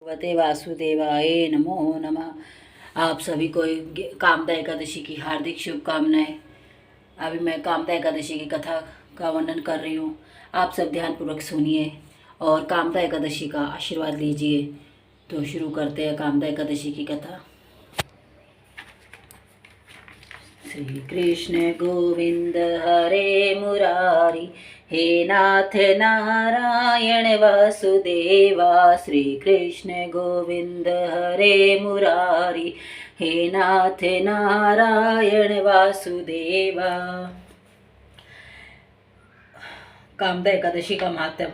भगवते वासुदेवाय नमो नमः। आप सभी को कामदा एकादशी की हार्दिक शुभकामनाएं। अभी मैं कामदा एकादशी की कथा का वर्णन कर रही हूँ। आप सब ध्यानपूर्वक सुनिए और कामदा एकादशी का आशीर्वाद लीजिए। तो शुरू करते हैं कामदा एकादशी की कथा। श्री कृष्ण गोविंद हरे मुरारी, हे नाथ नारायण वासुदेवा। श्री कृष्ण गोविंद हरे मुरारी, हे नाथ नारायण वासुदेवा। कामदा एकादशी का महात्म।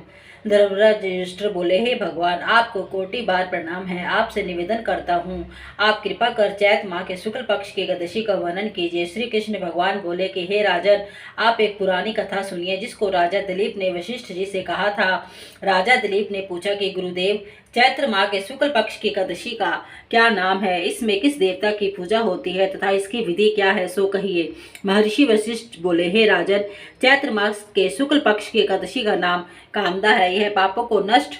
धर्मराज युधिष्ठिर बोले, हे भगवान, आपको कोटि बार प्रणाम है। आपसे निवेदन करता हूँ, आप कृपा कर चैत माह के शुक्ल पक्ष की एकादशी का वर्णन कीजिए। श्री कृष्ण भगवान बोले कि हे राजन, आप एक पुरानी कथा सुनिए जिसको राजा दिलीप ने वशिष्ठ जी से कहा था। राजा दिलीप ने पूछा कि गुरुदेव, चैत्र माह के शुक्ल पक्ष की एकादशी का क्या नाम है? इसमें किस देवता की पूजा होती है तथा इसकी विधि क्या है, सो कहिए। महर्षि वशिष्ठ बोले, हे राजन, चैत्र मास के शुक्ल पक्ष की एकादशी का नाम कामदा है। यह पापों को नष्ट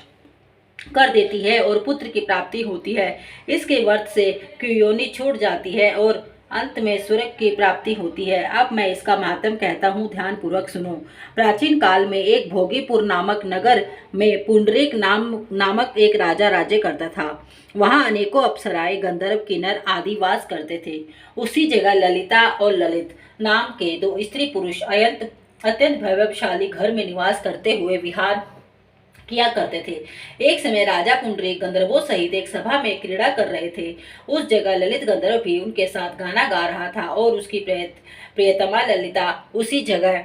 कर देती है और पुत्र की प्राप्ति होती है। इसके व्रत से कुयोनि छूट जाती है और अंत में स्वर्ग की प्राप्ति होती है। अब मैं इसका महात्म कहता हूँ, ध्यान पूर्वक सुनो। प्राचीन काल में एक भोगीपुर नामक नगर में पुंडरीक नामक एक राजा राज्य करता था। वहाँ अनेकों अप्सराएं, गंधर्व, किन्नर आदि वास करते थे। उसी जगह ललिता और ललित नाम के दो स्त्री पुरुष अत्यंत वैभवशाली घर में निवास करते हुए विहार किया करते थे। एक समय राजा पुंडरीक गंधर्वों सहित एक सभा में क्रीड़ा कर रहे थे। उस जगह ललित गंधर्व भी उनके साथ गाना गा रहा था और उसकी प्रियतमा ललिता उस जगह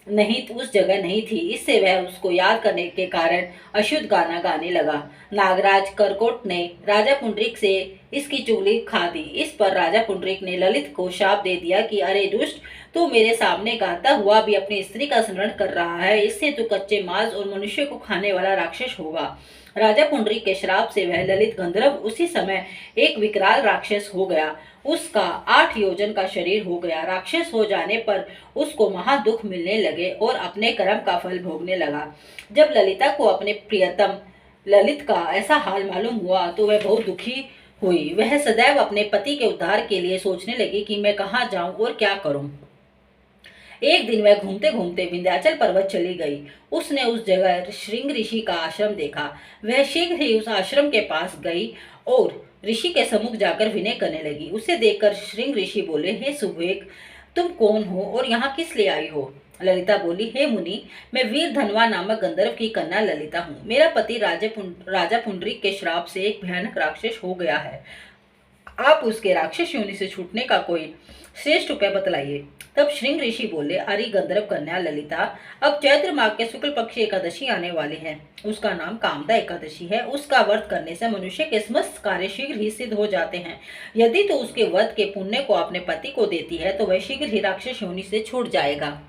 नहीं थी। इससे वह उसको याद करने के कारण अशुद्ध गाना गाने लगा। नागराज करकोट ने राजा पुंडरीक से इसकी चुगली खा दी। इस पर राजा पुंडरीक ने ललित को शाप दे दिया कि अरे दुष्ट, तू मेरे सामने गाता हुआ भी अपनी स्त्री का स्मरण कर रहा है। इससे तू कच्चे मांस और मनुष्य को खाने वाला राक्षस होगा। राजा पुंडरीक के श्राप से वह ललित गंधर्व उसी समय एक विकराल राक्षस हो गया। उसका 8 योजन का शरीर हो गया। राक्षस हो जाने पर उसको महा दुख मिलने लगे और अपने कर्म का फल भोगने लगा। जब ललिता को अपने प्रियतम ललित का ऐसा हाल मालूम हुआ तो वह बहुत दुखी हुई। वह सदैव अपने पति के उद्धार के लिए सोचने लगी कि मैं कहाँ जाऊं और क्या करूं। एक दिन वह घूमते घूमते विंध्याचल पर्वत चली गई। उसने उस जगह श्रृंग ऋषि का आश्रम देखा। वह शीघ्र ही उस आश्रम के पास गई और ऋषि के सम्मुख जाकर विनय करने लगी। उसे देखकर श्रृंग ऋषि बोले, हे सुवेग, तुम कौन हो और यहाँ किस लिए आई हो? ललिता बोली, हे मुनि, मैं वीर धनवा नामक गंधर्व की कन्या ललिता हूँ। मेरा पति राजा पुंडरीक के श्राप से एक भयानक राक्षस हो गया है। आप उसके राक्षस योनि से छूटने का कोई श्रेष्ठ उपाय बतलाइए। तब श्रृंग ऋषि बोले, अरे गंधर्व कन्या ललिता, अब चैत्र माह के शुक्ल पक्ष एकादशी आने वाली है। उसका नाम कामदा एकादशी है। उसका व्रत करने से मनुष्य के समस्त कार्य शीघ्र ही सिद्ध हो जाते हैं। यदि तो उसके व्रत के पुण्य को अपने पति को देती है तो वह शीघ्र ही राक्षस योनि से छूट जाएगा।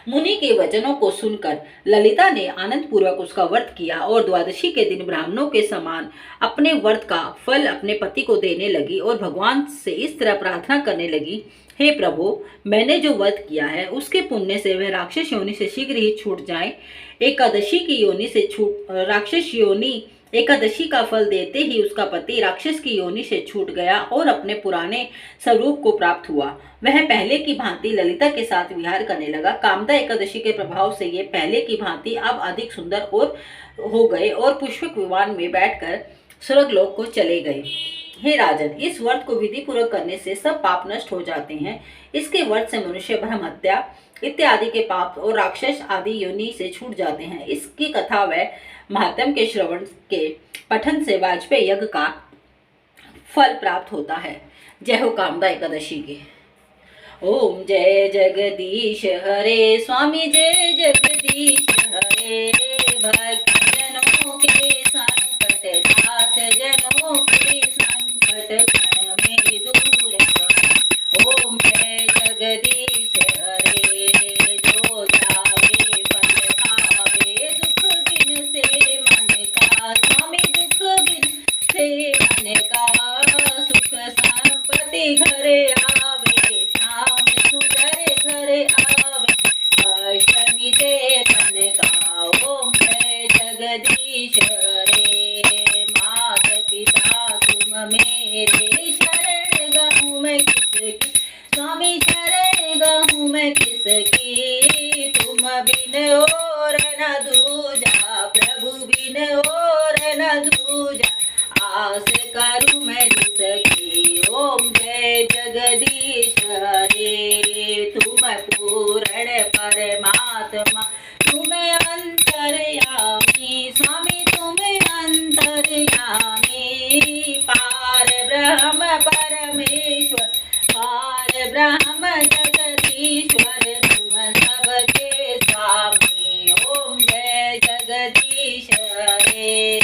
मुनि के वचनों को सुनकर ललिता ने आनंद पूर्वक उसका व्रत किया और द्वादशी के दिन ब्राह्मणों के समान अपने व्रत का फल अपने पति को देने लगी और भगवान से इस तरह प्रार्थना करने लगी, हे प्रभु, मैंने जो व्रत किया है उसके पुण्य से वह राक्षस योनि से शीघ्र ही छूट जाए। राक्षस योनि एकादशी का फल देते ही उसका पति राक्षस की योनि से छूट गया और अपने पुराने स्वरूप को प्राप्त हुआ। वह पहले की भांति ललिता के साथ विहार करने लगा। कामदा एकादशी के प्रभाव से ये पहले की भांति अब अधिक सुंदर और हो गए और पुष्पक विमान में बैठकर स्वर्गलोक को चले गए। हे राजन, इस व्रत को विधि पूर्वक करने से सब पाप नष्ट हो जाते हैं। इसके व्रत से मनुष्य ब्रह्म हत्या इत्यादि के पाप और राक्षस आदि योनि से छूट जाते हैं। इसकी कथा व महात्म के श्रवण के पठन से वाजपेयी यज्ञ का फल प्राप्त होता है। जय हो कामदा एकादशी की। ओम जय जगदीश हरे स्वामी, जय जगदीश हरे। भक्त जनों के संकट दास, जनों के संकट क्षण में दूर कर। ओम जय जगदीश हरे, जो जावे फल पावे, दुख बिन से मन का। स्वामी, दुख बिन से मन का, सुख संपत्ति घरे आवे, श्याम सुंदर घरे आवे, अष्टमी ते तन का। ओम जय जगदीश हरे। मेरे, शरण गाऊं मैं किसकी स्वामी, शरण गाऊं मैं किसकी। तुम बिन और न दूजा, प्रभु बिन और न दूजा, आस करूं मैं जिसकी। ओम जय जगदीश हरे, तुम पूर्ण परमात्मा, तुम अंतर्यामी स्वामी, तुम अंतर्यामी। पार ब्रह्म परमेश्वर, पार ब्रह्म जगदीश्वर, तुम सबके स्वामी। ओम जय जगदीश हरे,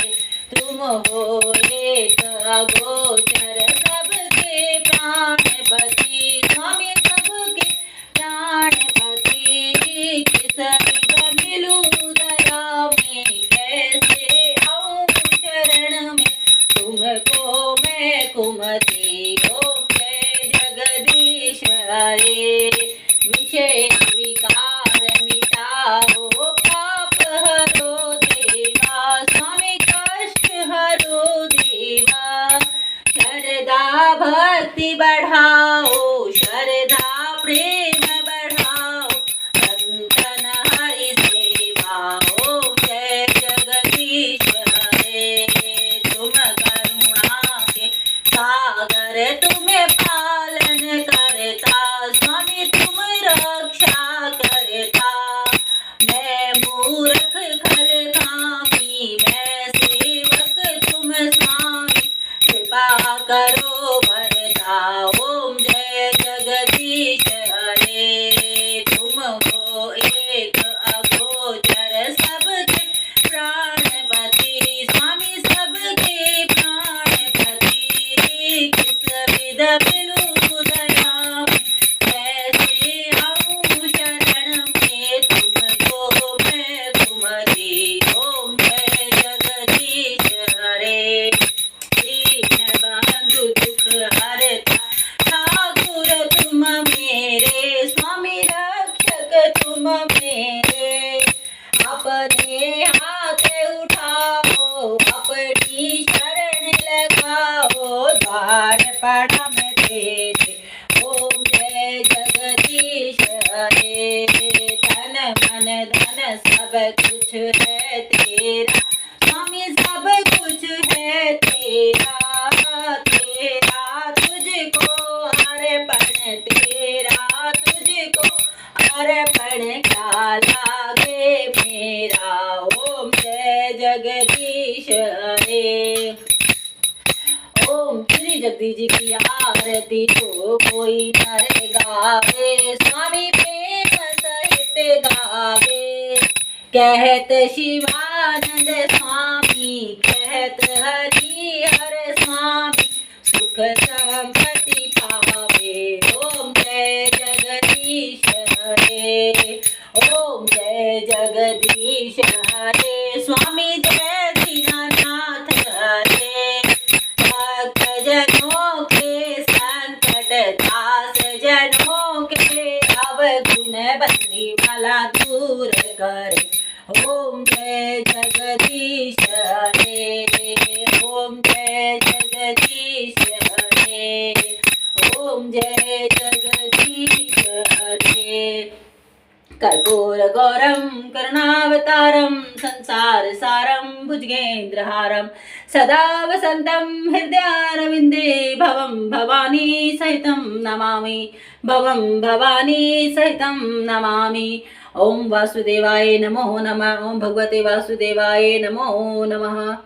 तुम हो एक अगोचर, सबके प्राणपति स्वामी, सबके प्राणपति। किस विध मिलूं दया में, कैसे आऊं शरण में, तुमको मैं कुमति। ओम जय जगदीश हरे, विषय विकार मिटाओ, पाप हरो देवा स्वामी, कष्ट हरो देवा। श्रद्धा भक्ति बढ़ाओ, श्रद्धा प्रेम बढ़ाओ, संतन हरि सेवा। ओम जय जगदीश हरे, तुम करुणा के सागर, तुम्हें पालन करता स्वामी, तुम रक्षा करता। मैं मूर्ख खल कामी, मैं सेवक तुम स्वामी, कृपा करो भरता। ओम जय जगदीश हरे, तुम हो एक अगोचर, सबके प्राणपति स्वामी, सबके प्राणपति। किस विध मिलूं दया में, कैसे आऊं शरण में, तुमको मैं कुमति। ओम जय जगदीश हरे, दीन बंधु दुख हरता, ठाकुर तुम मेरे स्वामी, रक्षक तुम मेरे। अपने हाथ उठाओ, अपनी शरण लगाओ, द्वार पड़ा मैं तेरे। ओम जय जगदीश हरे, तन मन धन सब कुछ है तेरा स्वामी, सब कुछ है तेरा। तेरा तुझको अर्पण, तेरा तुझको अर्पण, क्या लागे मेरा। ओम जय जगदीश हरे। ओम श्री जगदीश जी की आरती तो कोई नर गावे, स्वामी प्रेम सहित गावे। कहत शिवानंद स्वामी, कहत हरिहर स्वामी, सुख संपत्ति पावे। ओम जय जगदीश हरे, ओम जय जगदीश हरे, स्वामी जय दीनानाथ हरे। भक्त जनों के संकट, दास जनों के अवगुण, बंदी वाला दूर करे। ओम जय जगदीश हरे, ओम जय जगदीश हरे, ओम जय जगदीश हरे। कर्पूर गौरम करुणावतारम, संसार सारम भुजगेन्द्रहारम, सदा वसंतम हृदयारविंदे, भवम भवानी सहितं नमामि, भवम भवानी सहितं नमामि। ओम वासुदेवाय नमो नमः, ओम भगवते वासुदेवाय नमो नमः।